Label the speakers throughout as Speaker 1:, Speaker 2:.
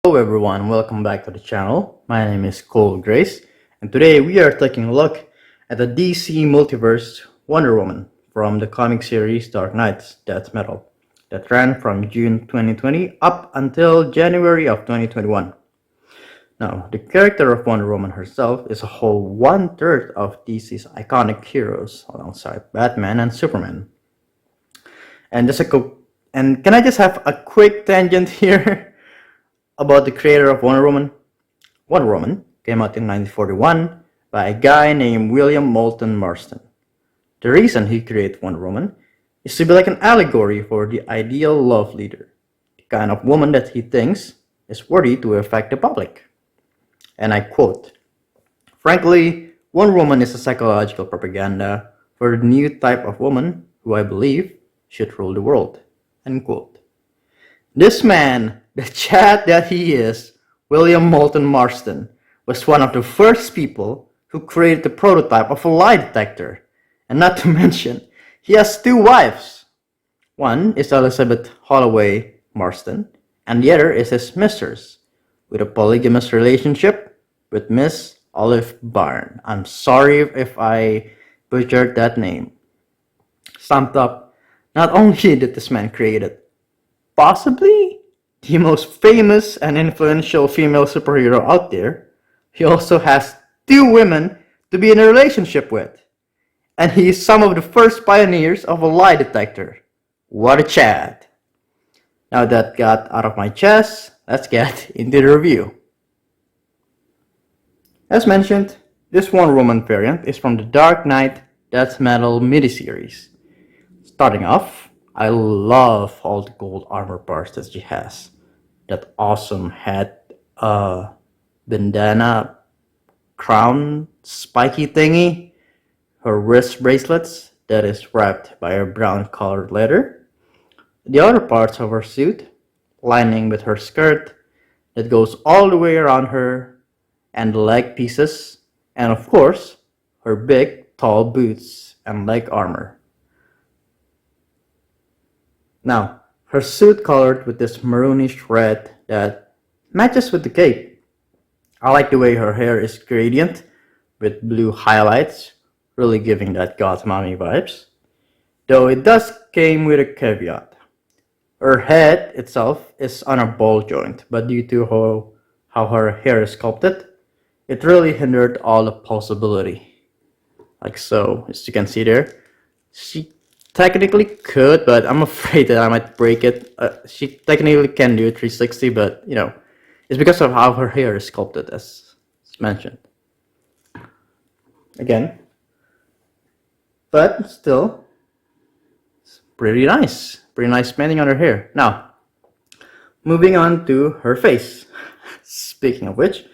Speaker 1: Hello everyone, welcome back to the channel. My name is Cole Grace, and today we are taking a look at the DC Multiverse Wonder Woman from the comic series Dark Knight's Death Metal that ran from June 2020 up until January of 2021. Now, the character of Wonder Woman herself is a whole one-third of DC's iconic heroes alongside Batman and Superman. And and can I just have a quick tangent here about the creator of Wonder Woman? Wonder Woman came out in 1941 by a guy named William Moulton Marston. The reason he created Wonder Woman is to be like an allegory for the ideal love leader, the kind of woman that he thinks is worthy to affect the public. And I quote, "Frankly, Wonder Woman is a psychological propaganda for the new type of woman who I believe should rule the world." End quote. This man, the Chad that he is, William Moulton Marston, was one of the first people who created the prototype of a lie detector. And not to mention, he has two wives. One is Elizabeth Holloway Marston, and the other is his mistress, with a polygamous relationship with Miss Olive Byrne. I'm sorry if I butchered that name. Summed up, not only did this man create it, possibly the most famous and influential female superhero out there, he also has two women to be in a relationship with. And he is some of the first pioneers of a lie detector. What a Chad. Now that got out of my chest, let's get into the review. As mentioned, this Wonder Woman variant is from the Dark Knight Death Metal miniseries. Starting off, I love all the gold armor parts that she has. That awesome hat, bandana, crown, spiky thingy, her wrist bracelets that is wrapped by a brown colored leather, the other parts of her suit, lining with her skirt that goes all the way around her, and the leg pieces, and of course, her big, tall boots and leg armor. Now, her suit colored with this maroonish red that matches with the cape. I like the way her hair is gradient with blue highlights, really giving that goth mommy vibes. Though it does came with a caveat. Her head itself is on a ball joint, but due to how her hair is sculpted, it really hindered all the possibility. Like so, as you can see there. She technically could, but I'm afraid that I might break it. She technically can do a 360, but it's because of how her hair is sculpted, as mentioned. Again, but still, it's pretty nice painting on her hair. Now, moving on to her face. Speaking of which,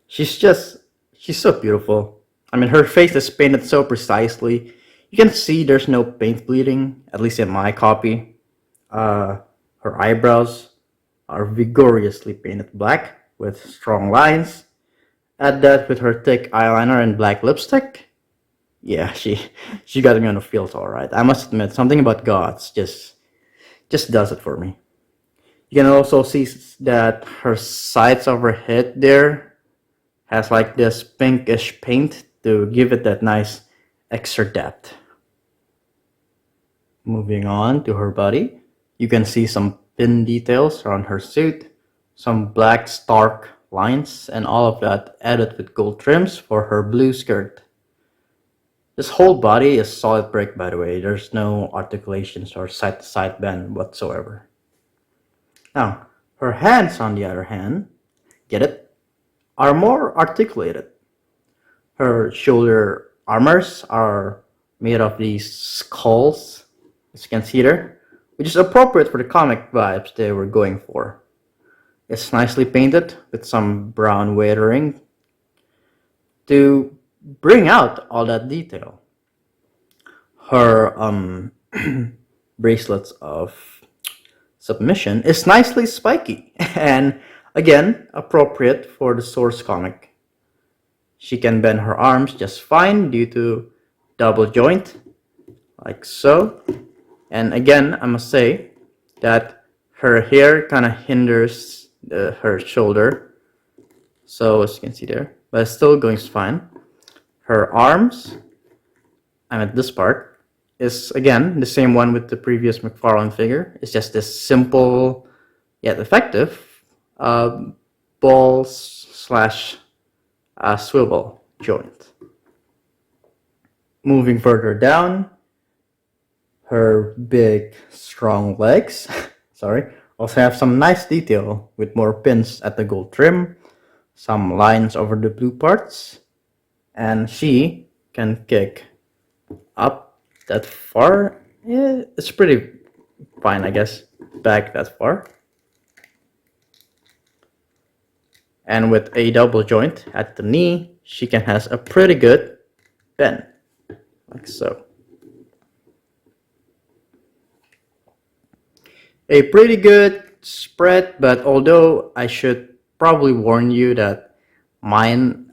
Speaker 1: she's so beautiful. I mean, her face is painted so precisely. You can see there's no paint bleeding, at least in my copy. Her eyebrows are vigorously painted black with strong lines. Add that with her thick eyeliner and black lipstick. Yeah, she got me on the feels alright. I must admit, something about goths just does it for me. You can also see that her sides of her head there has like this pinkish paint to give it that nice extra depth. Moving on to her body, you can see some pin details around her suit, some black stark lines, and all of that added with gold trims for her blue skirt. This whole body is solid brick, by the way. There's no articulations or side-to-side bend whatsoever. Now, her hands, on the other hand, get it, are more articulated. Her shoulder armors are made of these skulls, as you can see there, which is appropriate for the comic vibes they were going for. It's nicely painted with some brown weathering to bring out all that detail. Her bracelets of submission is nicely spiky and again appropriate for the source comic. She can bend her arms just fine due to double joint, like so. And again, I must say that her hair kind of hinders her shoulder. So as you can see there, but it's still going fine. Her arms, this part, is again the same one with the previous McFarlane figure. It's just this simple yet effective ball slash swivel joint. Moving further down, her big strong legs sorry, also have some nice detail with more pins at the gold trim, some lines over the blue parts, and she can kick up that far. Yeah, it's pretty fine, I guess. Back that far. And with a double joint at the knee, she can has a pretty good bend, like so. A pretty good spread, but although I should probably warn you that mine,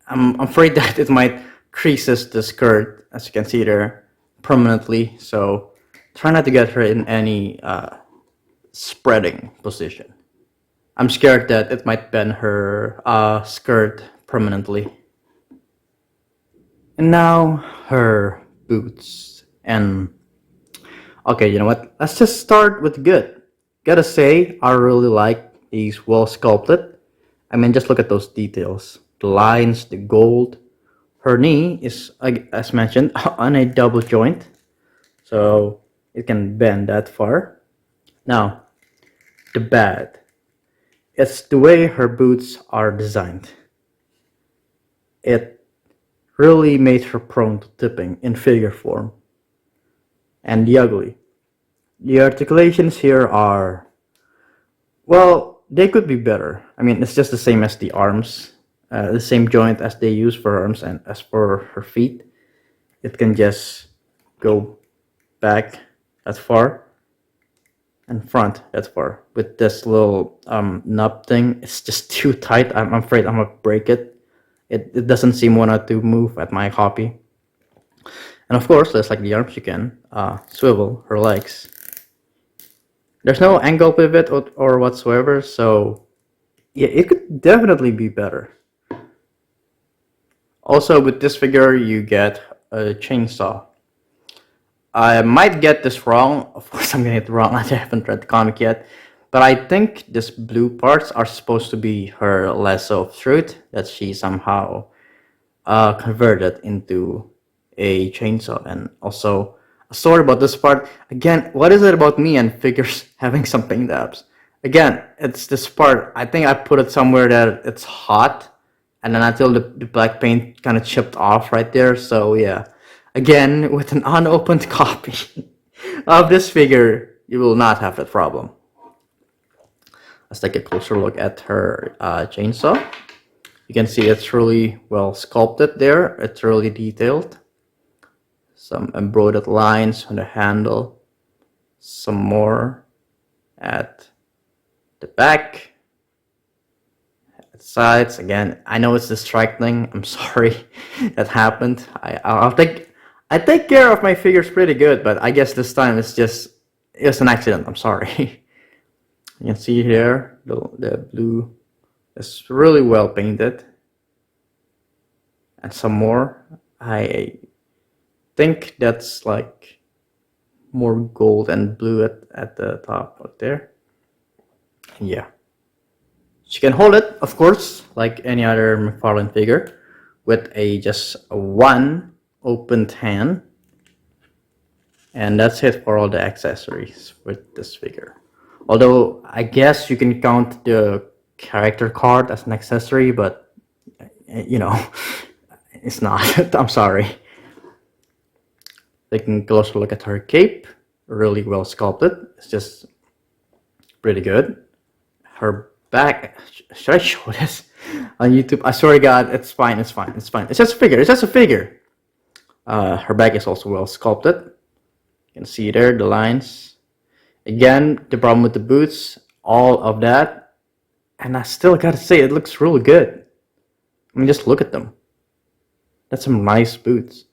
Speaker 1: I'm afraid that it might creases the skirt, as you can see there, permanently. So try not to get her in any spreading position. I'm scared that it might bend her skirt permanently. And now her boots. And okay, you know what? Let's just start with good. Gotta say, I really like these well sculpted. Just look at those details. The lines, the gold. Her knee is, as mentioned, on a double joint. So it can bend that far. Now, the bad. It's the way her boots are designed. It really made her prone to tipping in figure form. And the ugly. The articulations here are, well, they could be better. It's just the same as the arms, the same joint as they use for arms, and as for her feet, it can just go back that far and front that far. With this little knob thing, it's just too tight. I'm afraid I'm gonna break it. It doesn't seem wanna to move at my copy. And of course, just like the arms, you can swivel her legs. There's no angle pivot or whatsoever, so yeah, it could definitely be better. Also, with this figure, you get a chainsaw. I might get this wrong. Of course, I'm getting it wrong. I haven't read the comic yet. But I think these blue parts are supposed to be her lasso of truth that she somehow converted into a chainsaw. And also, a story about this part. Again, what is it about me and figures having some paint apps? Again, it's this part. I think I put it somewhere that it's hot, and then until the black paint kind of chipped off right there. So yeah, again, with an unopened copy of this figure, you will not have that problem. Let's take a closer look at her chainsaw. You can see it's really well sculpted there. It's really detailed. Some embroidered lines on the handle. Some more at the back. At the sides. Again, I know it's distracting. I'm sorry that happened. I take care of my figures pretty good, but I guess this time it's an accident. I'm sorry. You can see here the blue is really well painted. And some more. I think that's like more gold and blue at the top up there. Yeah. She can hold it, of course, like any other McFarlane figure, with just a one opened hand. And that's it for all the accessories with this figure. Although I guess you can count the character card as an accessory, but you know, it's not. I'm sorry. Taking a closer look at her cape, really well sculpted. It's just pretty good. Her back, should I show this on YouTube? I swear to God, it's fine. It's fine. It's fine. It's just a figure. It's just a figure. Her back is also well sculpted. You can see there the lines. Again, the problem with the boots, all of that, and I still gotta say it looks really good. Just look at them. That's some nice boots.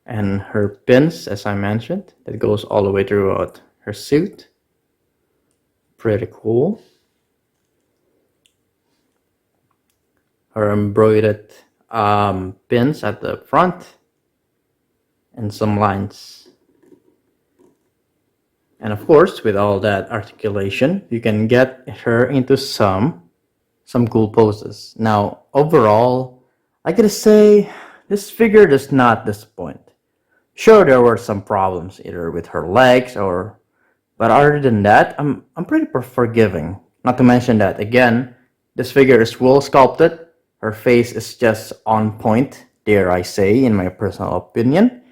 Speaker 1: And her pins, as I mentioned, that goes all the way throughout her suit. Pretty cool. her embroidered pins at the front, and some lines. And of course, with all that articulation, you can get her into some cool poses. Now, overall, I gotta say, this figure does not disappoint. Sure, there were some problems either with her legs or, but other than that, I'm pretty forgiving. Not to mention that again, this figure is well sculpted. Her face is just on point, dare I say, in my personal opinion.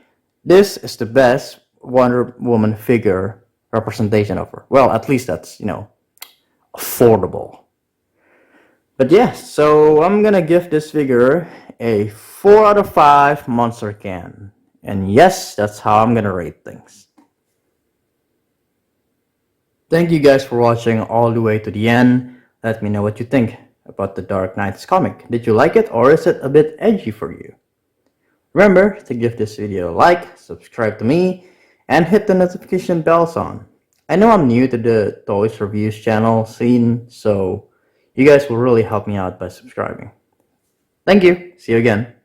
Speaker 1: This is the best Wonder Woman figure representation of her. Well, at least that's, affordable. But yeah, so I'm gonna give this figure a 4 out of 5 monster can. And yes, that's how I'm gonna rate things. Thank you guys for watching all the way to the end. Let me know what you think about the Dark Knights comic. Did you like it, or is it a bit edgy for you? Remember to give this video a like, subscribe to me, and hit the notification bells on. I know I'm new to the Toys Reviews channel scene, so you guys will really help me out by subscribing. Thank you. See you again.